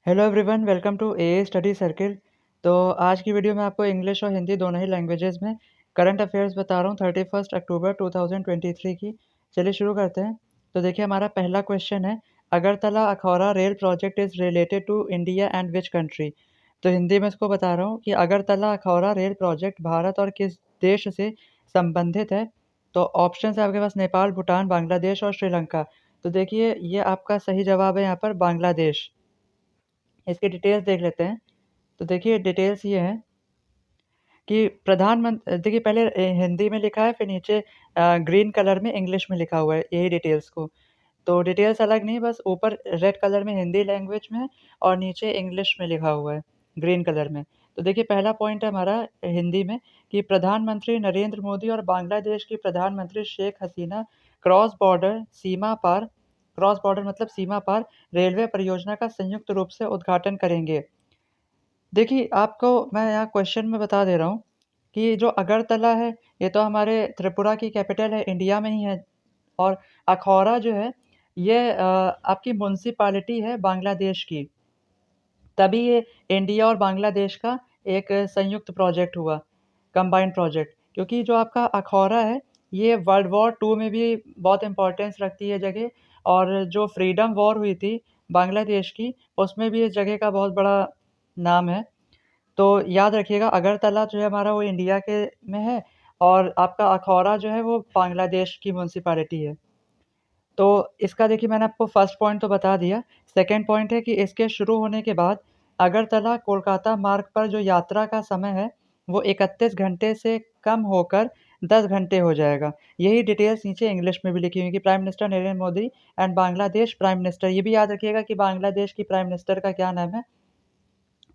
Hello everyone, welcome to a study circle. तो आज की वीडियो में आपको इंग्लिश और हिंदी दोनों ही लैंग्वेजेस में करंट अफेयर्स बता रहा हूँ 31 अक्टूबर 2023 की। चलिए शुरू करते हैं। तो देखिए, हमारा पहला क्वेश्चन है, Agartala Akhaura rail project is related to India and which country. तो हिंदी में इसको बता रहा हूँ कि अगरतला अखौरा रेल प्रोजेक्ट भारत और किस देश से संबंधित है। तो ऑप्शन है आपके पास नेपाल, भूटान, बांग्लादेश और श्रीलंका। तो देखिए, ये आपका सही जवाब है यहाँ पर बांग्लादेश। इसकी डिटेल्स देख लेते हैं। तो देखिए, डिटेल्स ये हैं कि प्रधानमंत्री, देखिए पहले हिंदी में लिखा है, फिर नीचे ग्रीन कलर में इंग्लिश में लिखा हुआ है यही डिटेल्स को। तो डिटेल्स अलग नहीं, बस ऊपर रेड कलर में हिंदी लैंग्वेज में है और नीचे इंग्लिश में लिखा हुआ है ग्रीन कलर में। तो देखिए, पहला पॉइंट है हमारा हिंदी में कि प्रधानमंत्री नरेंद्र मोदी और बांग्लादेश की प्रधानमंत्री शेख हसीना क्रॉस बॉर्डर मतलब सीमा पार रेलवे परियोजना का संयुक्त रूप से उद्घाटन करेंगे। देखिए, आपको मैं यहाँ क्वेश्चन में बता दे रहा हूँ कि जो अगरतला है, ये तो हमारे त्रिपुरा की कैपिटल है, इंडिया में ही है। और अखौरा जो है, ये आपकी म्युनिसिपैलिटी है बांग्लादेश की। तभी ये इंडिया और बांग्लादेश का एक संयुक्त प्रोजेक्ट हुआ, कंबाइंड प्रोजेक्ट। क्योंकि जो आपका अखौरा है, ये वर्ल्ड वॉर 2 में भी बहुत इम्पोर्टेंस रखती है जगह, और जो फ्रीडम वॉर हुई थी बांग्लादेश की, उसमें भी इस जगह का बहुत बड़ा नाम है। तो याद रखिएगा, अगरतला जो है हमारा, वो इंडिया के में है, और आपका अखौरा जो है वो बांग्लादेश की म्युनिसिपैलिटी है। तो इसका देखिए, मैंने आपको फर्स्ट पॉइंट तो बता दिया। सेकंड पॉइंट है कि इसके शुरू होने के बाद अगरतला कोलकाता मार्ग पर जो यात्रा का समय है, वो 31 घंटे से कम होकर 10 घंटे हो जाएगा। यही डिटेल्स नीचे इंग्लिश में भी लिखी हुई है कि prime minister Narendra Modi and Bangladesh prime minister. ये भी याद रखिएगा कि बांग्लादेश की प्राइम मिनिस्टर का क्या नाम है।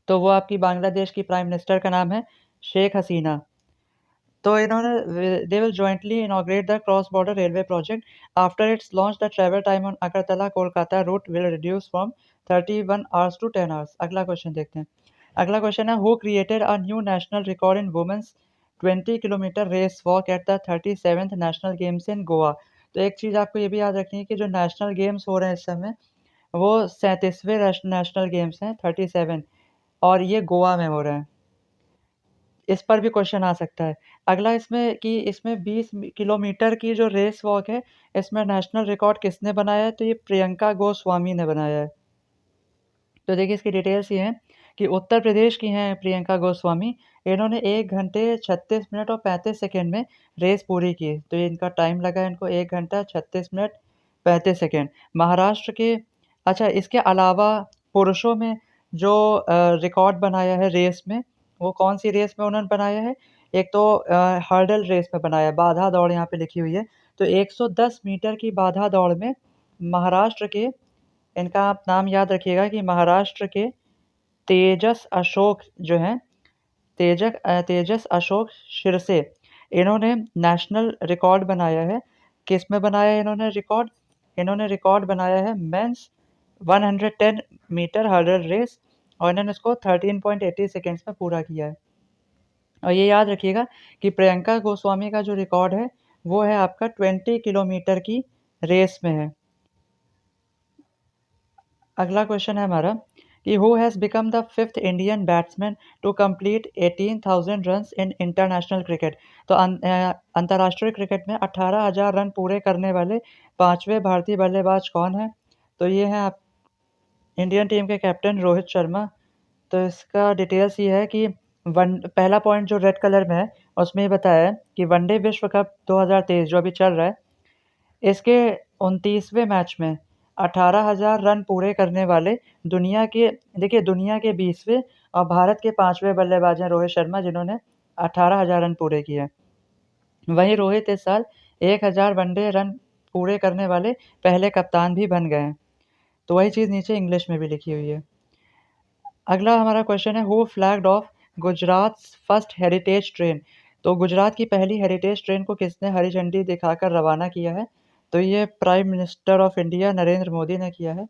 तो वो आपकी बांग्लादेश की प्राइम मिनिस्टर का नाम है शेख हसीना। तो इन्होंने they will jointly inaugurate the cross border railway project. After its launch the travel time on Agartala Kolkata route will reduce from 31 hours to 10 hours. अगला क्वेश्चन देखते हैं। अगला क्वेश्चन है, who created a new national record in women's 20 kilometre race walk at the 37th national games in Goa. तो एक चीज़ आपको ये भी याद रखनी है कि जो नेशनल गेम्स हो रहे हैं इस समय, वो 37वें नेशनल गेम्स हैं, 37, और ये गोवा में हो रहे हैं। इस पर भी क्वेश्चन आ सकता है। अगला इसमें कि इसमें 20 किलोमीटर की जो रेस वॉक है, इसमें नेशनल रिकॉर्ड किसने बनाया है? तो ये प्रियंका गोस्वामी ने बनाया है। तो देखिए, इसकी डिटेल्स ये हैं कि उत्तर प्रदेश की हैं प्रियंका गोस्वामी। इन्होंने 1 घंटे 36 मिनट और 35 सेकंड में रेस पूरी की। तो ये इनका टाइम लगा इनको 1 घंटा 36 मिनट 35 सेकंड। महाराष्ट्र के, अच्छा, इसके अलावा पुरुषों में जो रिकॉर्ड बनाया है रेस में, वो कौन-सी रेस में उन्होंने बनाया है? एक तो हर्डल रेस में बनाया है, बाधा दौड़ यहाँ पे लिखी हुई है। तो 110 मीटर की बाधा दौड़ में महाराष्ट्र के, इनका आप नाम याद रखिएगा कि महाराष्ट्र के तेजस अशोक जो हैं, तेजस अशोक शिरसे, इन्होंने नेशनल रिकॉर्ड बनाया है। किस में बनाया है इन्होंने रिकॉर्ड? इन्होंने रिकॉर्ड बनाया है मेंस 110 मीटर हर्डल रेस, और इन्होंने इसको 13.80 सेकंड्स में पूरा किया है। और ये याद रखिएगा कि प्रियंका गोस्वामी का जो रिकॉर्ड है, वो है आपका 20 किलोमीटर की रेस में है। अगला क्वेश्चन है हमारा कि who has become the fifth Indian batsman to complete 18,000 runs in international cricket. तो अंतर्राष्ट्रीय क्रिकेट में 18,000 रन पूरे करने वाले पांचवें भारतीय बल्लेबाज कौन है? तो ये हैं आप इंडियन टीम के कैप्टन रोहित शर्मा। तो इसका डिटेल्स ये है कि वन पहला पॉइंट जो रेड कलर में है, उसमें ये बताया है कि वनडे विश्व कप 2023 जो अभी चल रहा है, इसके 29वें मैच में 18,000 रन पूरे करने वाले दुनिया के, देखिए, दुनिया के 20वें और भारत के 5वें बल्लेबाज हैं रोहित शर्मा, जिन्होंने 18,000 रन पूरे किए हैं। वहीं रोहित इस साल 1,000 वनडे रन पूरे करने वाले पहले कप्तान भी बन गए हैं। तो वही चीज़ नीचे इंग्लिश में भी लिखी हुई है। अगला हमारा क्वेश्चन है, who flagged of Gujarat first heritage train. तो गुजरात की पहली हेरिटेज ट्रेन को किसने हरी झंडी दिखाकर रवाना किया है? तो ये prime minister of India Narendra Modi ने किया है।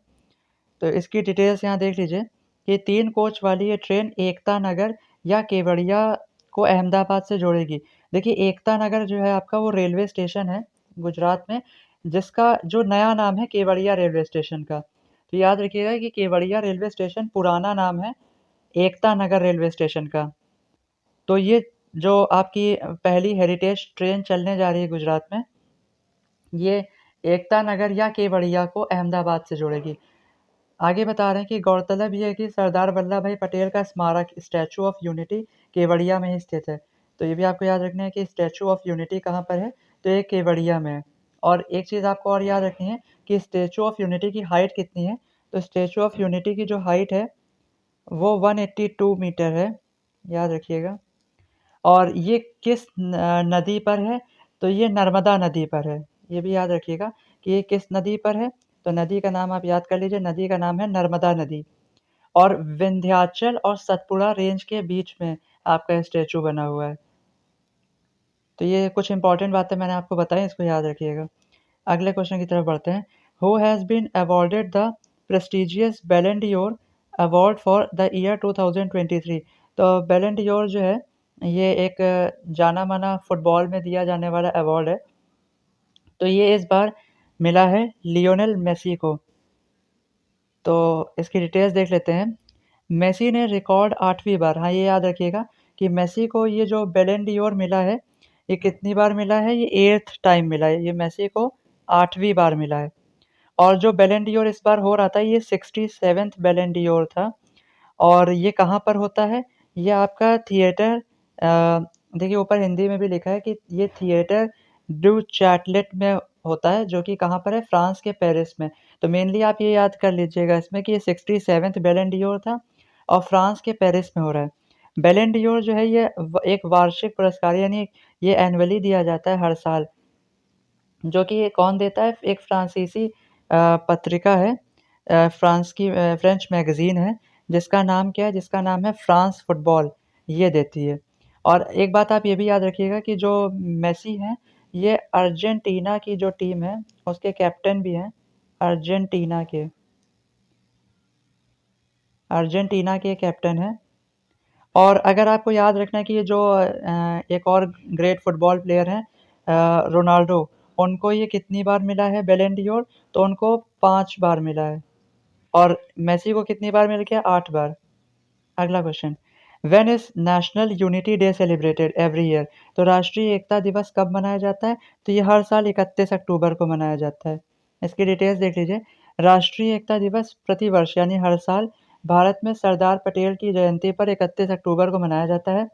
तो इसकी डिटेल्स यहाँ देख लीजिए कि 3 कोच वाली ये ट्रेन एकता नगर या केवड़िया को अहमदाबाद से जोड़ेगी। देखिए, एकता नगर जो है आपका, वो रेलवे स्टेशन है गुजरात में, जिसका जो नया नाम है केवड़िया रेलवे स्टेशन का। तो याद रखिएगा कि केवड़िया रेलवे स्टेशन पुराना नाम है एकता नगर रेलवे स्टेशन का। तो ये जो आपकी पहली हेरिटेज ट्रेन चलने जा रही है गुजरात में, ये एकता नगर या केवड़िया को अहमदाबाद से जोड़ेगी। आगे बता रहे हैं कि गौरतलब ये है कि सरदार वल्लभ भाई पटेल का स्मारक स्टैचू ऑफ यूनिटी केवड़िया में ही स्थित है। तो ये भी आपको याद रखना है कि स्टैचू ऑफ यूनिटी कहाँ पर है, तो ये केवड़िया में है। और एक चीज़ आपको और याद रखनी है कि स्टैचू ऑफ यूनिटी की हाइट कितनी है, तो स्टैचू ऑफ यूनिटी की जो हाइट है वो 182 मीटर है, याद रखिएगा। और ये किस नदी पर है, तो ये नर्मदा नदी पर है। ये भी याद रखिएगा कि ये किस नदी पर है, तो नदी का नाम आप याद कर लीजिए, नदी का नाम है नर्मदा नदी। और विंध्याचल और सतपुड़ा रेंज के बीच में आपका स्टैचू बना हुआ है। तो ये कुछ इंपॉर्टेंट बातें मैंने आपको बताई, इसको याद रखिएगा। अगले क्वेश्चन की तरफ बढ़ते हैं। Who has been awarded the prestigious Ballon d'Or award for the year 2023? तो बैलन डी'ओर जो है, ये एक जाना-माना फुटबॉल में दिया जाने वाला अवार्ड है। तो ये इस बार मिला है लियोनेल मेसी को। तो इसकी डिटेल्स देख लेते हैं। मेसी ने रिकॉर्ड 8वीं बार, हाँ, ये याद रखिएगा कि मेसी को ये जो बैलन डी'ओर मिला है, ये कितनी बार मिला है, ये 8th टाइम मिला है। ये मेसी को 8वीं बार मिला है। और जो बैलन डी'ओर इस बार हो रहा था, ये 67th बैलन डी'ओर था। और ये कहाँ पर होता है, ये आपका थिएटर देखिए ऊपर हिंदी में भी लिखा है कि ये थिएटर डू चैटलेट में होता है, जो कि कहाँ पर है, फ्रांस के पेरिस में। तो मेनली आप ये याद कर लीजिएगा इसमें कि ये 67th बैलन डी'ओर था और फ्रांस के पेरिस में हो रहा है। बैलन डी'ओर जो है ये एक वार्षिक पुरस्कार, यानी ये एनुअली दिया जाता है हर साल, जो कि ये कौन देता है, एक फ्रांसीसी पत्रिका है, फ्रांस की फ्रेंच मैगज़ीन है, जिसका नाम क्या है, जिसका नाम है फ्रांस फुटबॉल, ये देती है। और एक बात आप ये भी याद रखिएगा कि जो मेसी हैं, ये अर्जेंटीना की जो टीम है, उसके कैप्टन भी हैं, अर्जेंटीना के कैप्टन हैं। और अगर आपको याद रखना है कि ये जो एक और ग्रेट फुटबॉल प्लेयर हैं, रोनाल्डो, उनको ये कितनी बार मिला है बैलन डी'ओर, तो उनको 5 बार मिला है। और मेसी को कितनी बार मिल गया, 8 बार। अगला question, when is national unity day celebrated every year? तो राष्ट्रीय एकता दिवस कब मनाया जाता है, तो ये हर साल 31 अक्टूबर को मनाया जाता है। इसकी डिटेल्स देख लीजिए। राष्ट्रीय एकता दिवस प्रतिवर्ष यानी हर साल भारत में सरदार पटेल की जयंती पर 31 अक्टूबर को मनाया जाता है।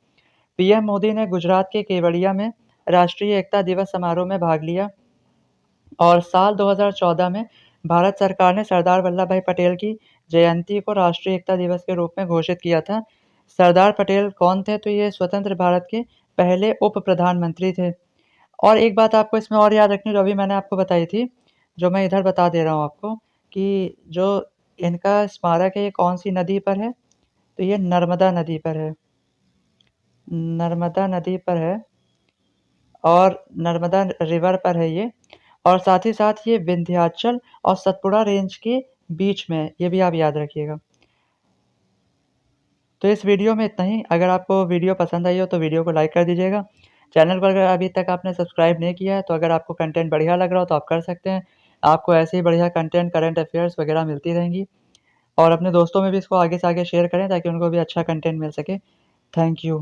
पीएम मोदी ने गुजरात के केवड़िया में राष्ट्रीय एकता दिवस समारोह में भाग लिया। और साल 2014 में भारत सरकार ने सरदार वल्लभ भाई पटेल की जयंती को राष्ट्रीय एकता दिवस के रूप में घोषित किया था। सरदार पटेल कौन थे, तो ये स्वतंत्र भारत के पहले उप प्रधानमंत्री थे। और एक बात आपको इसमें और याद रखनी, जो अभी मैंने आपको बताई थी, जो मैं इधर बता दे रहा हूँ आपको, कि जो इनका स्मारक है ये कौन सी नदी पर है, तो ये नर्मदा नदी पर है, नर्मदा नदी पर है, और नर्मदा रिवर पर है ये। और साथ ही साथ ये विंध्याचल और सतपुड़ा रेंज के बीच में है, ये भी आप याद रखिएगा। तो इस वीडियो में इतना ही। अगर आपको वीडियो पसंद आई हो तो वीडियो को लाइक कर दीजिएगा। चैनल को अगर अभी तक आपने सब्सक्राइब नहीं किया है, तो अगर आपको कंटेंट बढ़िया लग रहा हो तो आप कर सकते हैं। आपको ऐसे ही बढ़िया कंटेंट, करंट अफेयर्स वगैरह मिलती रहेंगी। और अपने दोस्तों में भी इसको आगे से आगे शेयर करें ताकि उनको भी अच्छा कंटेंट मिल सके। Thank you.